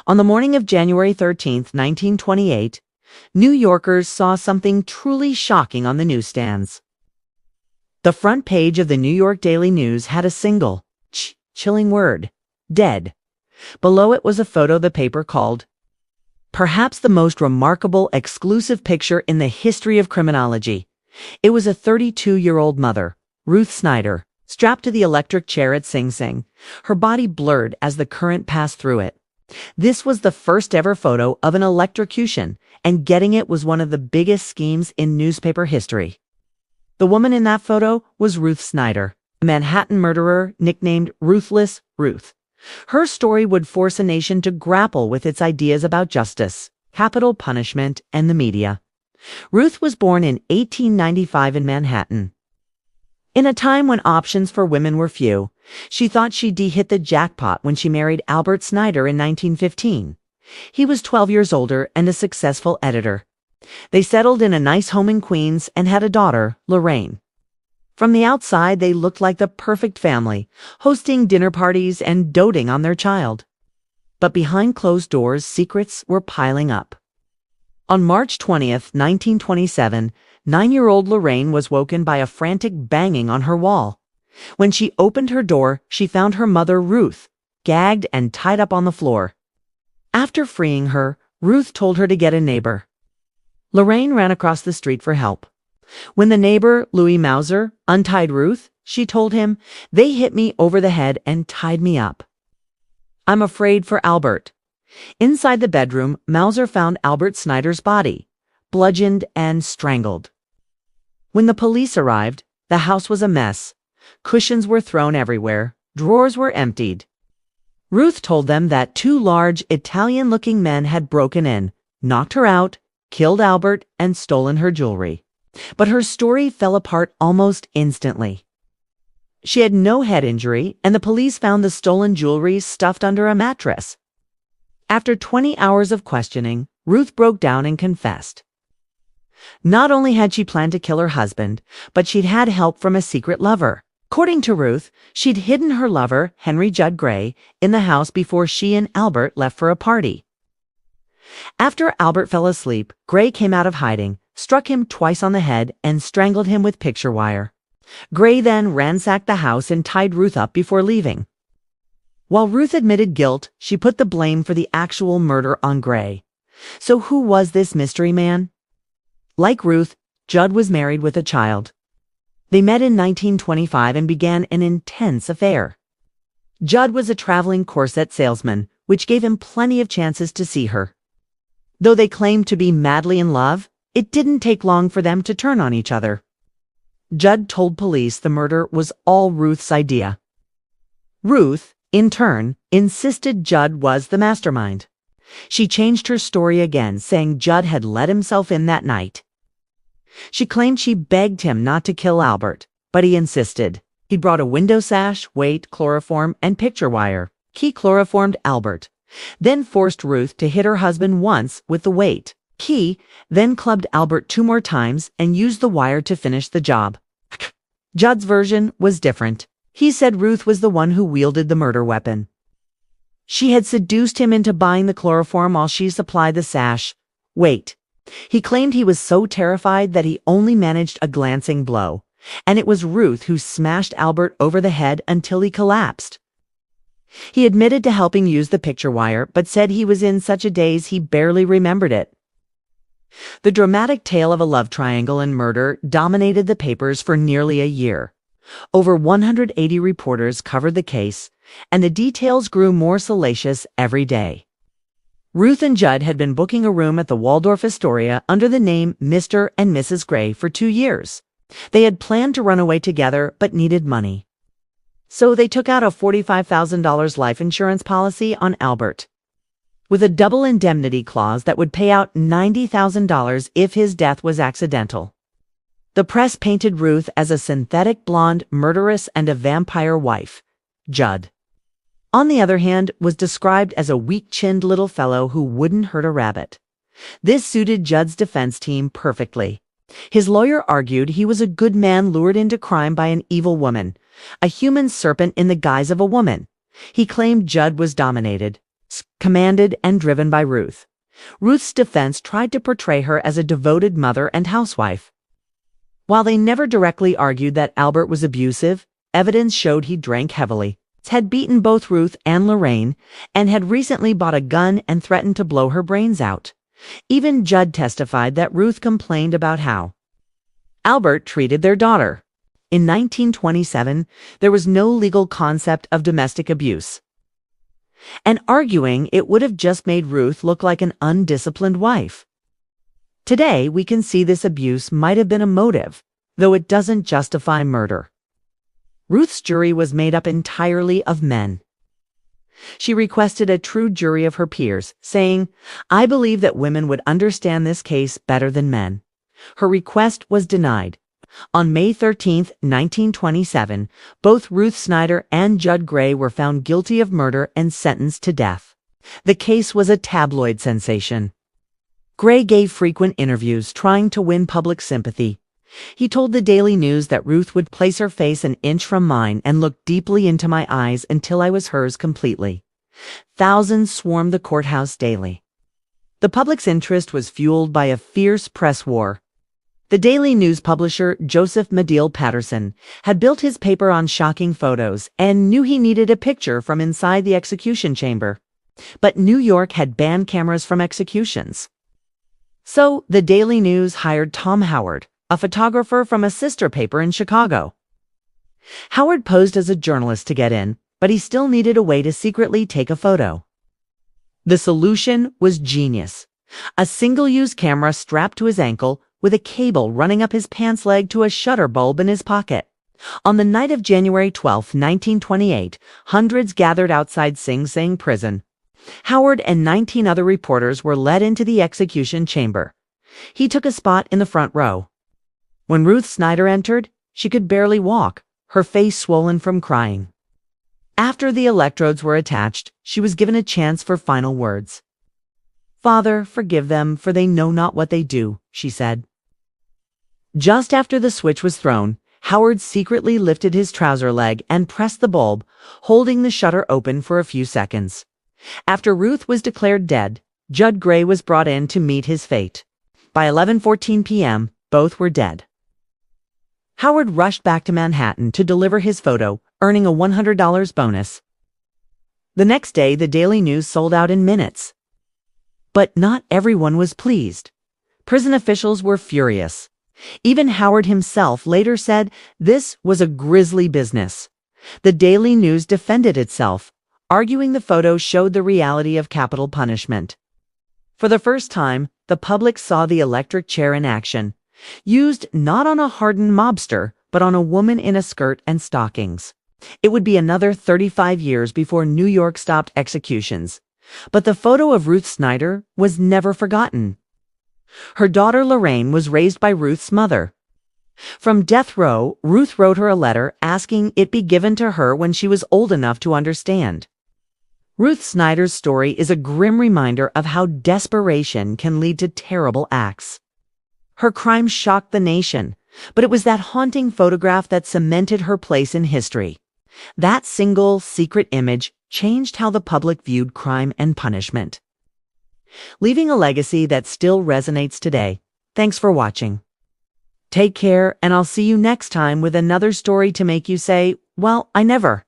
On the morning of January 13th, 1928, New Yorkers saw something truly shocking on the newsstands. The front page of the New York Daily News had a single, chilling word, dead. Below it was a photo the paper called, "Perhaps the most remarkable exclusive picture in the history of criminology." It was a 32-year-old mother, Ruth Snyder, strapped to the electric chair at Sing Sing, her body blurred as the current passed through it. This was the first ever photo of an electrocution, and getting it was one of the biggest schemes in newspaper history. The woman in that photo was Ruth Snyder, a Manhattan murderer nicknamed Ruthless Ruth. Her story would force a nation to grapple with its ideas about justice, capital punishment, and the media. Ruth was born in 1895 in Manhattan. In a time when options for women were few, she thought she'd hit the jackpot when she married Albert Snyder in 1915. He was 12 years older and a successful editor. They settled in a nice home in Queens and had a daughter, Lorraine. From the outside, they looked like the perfect family, hosting dinner parties and doting on their child. But behind closed doors, secrets were piling up. On March 20th, 1927, 9-year-old Lorraine was woken by a frantic banging on her wall. When she opened her door, she found her mother, Ruth, gagged and tied up on the floor. After freeing her, Ruth told her to get a neighbor. Lorraine ran across the street for help. When the neighbor, Louis Mauser, untied Ruth, she told him, "They hit me over the head and tied me up. I'm afraid for Albert." Inside the bedroom, Mauser found Albert Snyder's body, bludgeoned and strangled. When the police arrived, the house was a mess. Cushions were thrown everywhere. Drawers were emptied. Ruth told them that 2 large, Italian-looking men had broken in, knocked her out, killed Albert, and stolen her jewelry. But her story fell apart almost instantly. She had no head injury, and the police found the stolen jewelry stuffed under a mattress. After 20 hours of questioning, Ruth broke down and confessed. Not only had she planned to kill her husband, but she'd had help from a secret lover. According to Ruth, she'd hidden her lover, Henry Judd Gray, in the house before she and Albert left for a party. After Albert fell asleep, Gray came out of hiding, struck him twice on the head, and strangled him with picture wire. Gray then ransacked the house and tied Ruth up before leaving. While Ruth admitted guilt, she put the blame for the actual murder on Gray. So who was this mystery man? Like Ruth, Judd was married with a child. They met in 1925 and began an intense affair. Judd was a traveling corset salesman, which gave him plenty of chances to see her. Though they claimed to be madly in love, it didn't take long for them to turn on each other. Judd told police the murder was all Ruth's idea. Ruth, in turn, insisted Judd was the mastermind. She changed her story again, saying Judd had let himself in that night. She claimed she begged him not to kill Albert, but he insisted. He brought a window sash, weight, chloroform, and picture wire. He chloroformed Albert, then forced Ruth to hit her husband once with the weight. He then clubbed Albert 2 more times and used the wire to finish the job. Judd's version was different. He said Ruth was the one who wielded the murder weapon. She had seduced him into buying the chloroform while she supplied the sash. Wait. He claimed he was so terrified that he only managed a glancing blow, and it was Ruth who smashed Albert over the head until he collapsed. He admitted to helping use the picture wire, but said he was in such a daze he barely remembered it. The dramatic tale of a love triangle and murder dominated the papers for nearly a year. Over 180 reporters covered the case, and the details grew more salacious every day. Ruth and Judd had been booking a room at the Waldorf Astoria under the name Mr. and Mrs. Gray for 2 years. They had planned to run away together but needed money. So they took out a $45,000 life insurance policy on Albert, with a double indemnity clause that would pay out $90,000 if his death was accidental. The press painted Ruth as a synthetic blonde murderess and a vampire wife. Judd, on the other hand, was described as a weak-chinned little fellow who wouldn't hurt a rabbit. This suited Judd's defense team perfectly. His lawyer argued he was a good man lured into crime by an evil woman, a human serpent in the guise of a woman. He claimed Judd was dominated, commanded and driven by Ruth. Ruth's defense tried to portray her as a devoted mother and housewife. While they never directly argued that Albert was abusive, evidence showed he drank heavily, had beaten both Ruth and Lorraine, and had recently bought a gun and threatened to blow her brains out. Even Judd testified that Ruth complained about how Albert treated their daughter. In 1927, there was no legal concept of domestic abuse, and arguing it would have just made Ruth look like an undisciplined wife. Today, we can see this abuse might have been a motive, though it doesn't justify murder. Ruth's jury was made up entirely of men. She requested a true jury of her peers, saying, "I believe that women would understand this case better than men." Her request was denied. On May 13, 1927, both Ruth Snyder and Judd Gray were found guilty of murder and sentenced to death. The case was a tabloid sensation. Gray gave frequent interviews trying to win public sympathy. He told the Daily News that Ruth would place her face an inch from mine and look deeply into my eyes until I was hers completely. Thousands swarmed the courthouse daily. The public's interest was fueled by a fierce press war. The Daily News publisher Joseph Medill Patterson had built his paper on shocking photos and knew he needed a picture from inside the execution chamber. But New York had banned cameras from executions. So the Daily News hired Tom Howard, a photographer from a sister paper in Chicago. Howard posed as a journalist to get in, but he still needed a way to secretly take a photo. The solution was genius. A single-use camera strapped to his ankle with a cable running up his pants leg to a shutter bulb in his pocket. On the night of January 12, 1928, hundreds gathered outside Sing Sing prison. Howard and 19 other reporters were led into the execution chamber. He took a spot in the front row. When Ruth Snyder entered, she could barely walk, her face swollen from crying. After the electrodes were attached, she was given a chance for final words. "Father, forgive them, for they know not what they do," she said. Just after the switch was thrown, Howard secretly lifted his trouser leg and pressed the bulb, holding the shutter open for a few seconds. After Ruth was declared dead, Judd Gray was brought in to meet his fate. By 11:14 p.m., both were dead. Howard rushed back to Manhattan to deliver his photo, earning a $100 bonus. The next day, the Daily News sold out in minutes. But not everyone was pleased. Prison officials were furious. Even Howard himself later said this was a grisly business. The Daily News defended itself, arguing the photo showed the reality of capital punishment. For the first time, the public saw the electric chair in action, used not on a hardened mobster, but on a woman in a skirt and stockings. It would be another 35 years before New York stopped executions. But the photo of Ruth Snyder was never forgotten. Her daughter Lorraine was raised by Ruth's mother. From death row, Ruth wrote her a letter asking it be given to her when she was old enough to understand. Ruth Snyder's story is a grim reminder of how desperation can lead to terrible acts. Her crime shocked the nation, but it was that haunting photograph that cemented her place in history. That single, secret image changed how the public viewed crime and punishment, leaving a legacy that still resonates today. Thanks for watching. Take care, and I'll see you next time with another story to make you say, "Well, I never."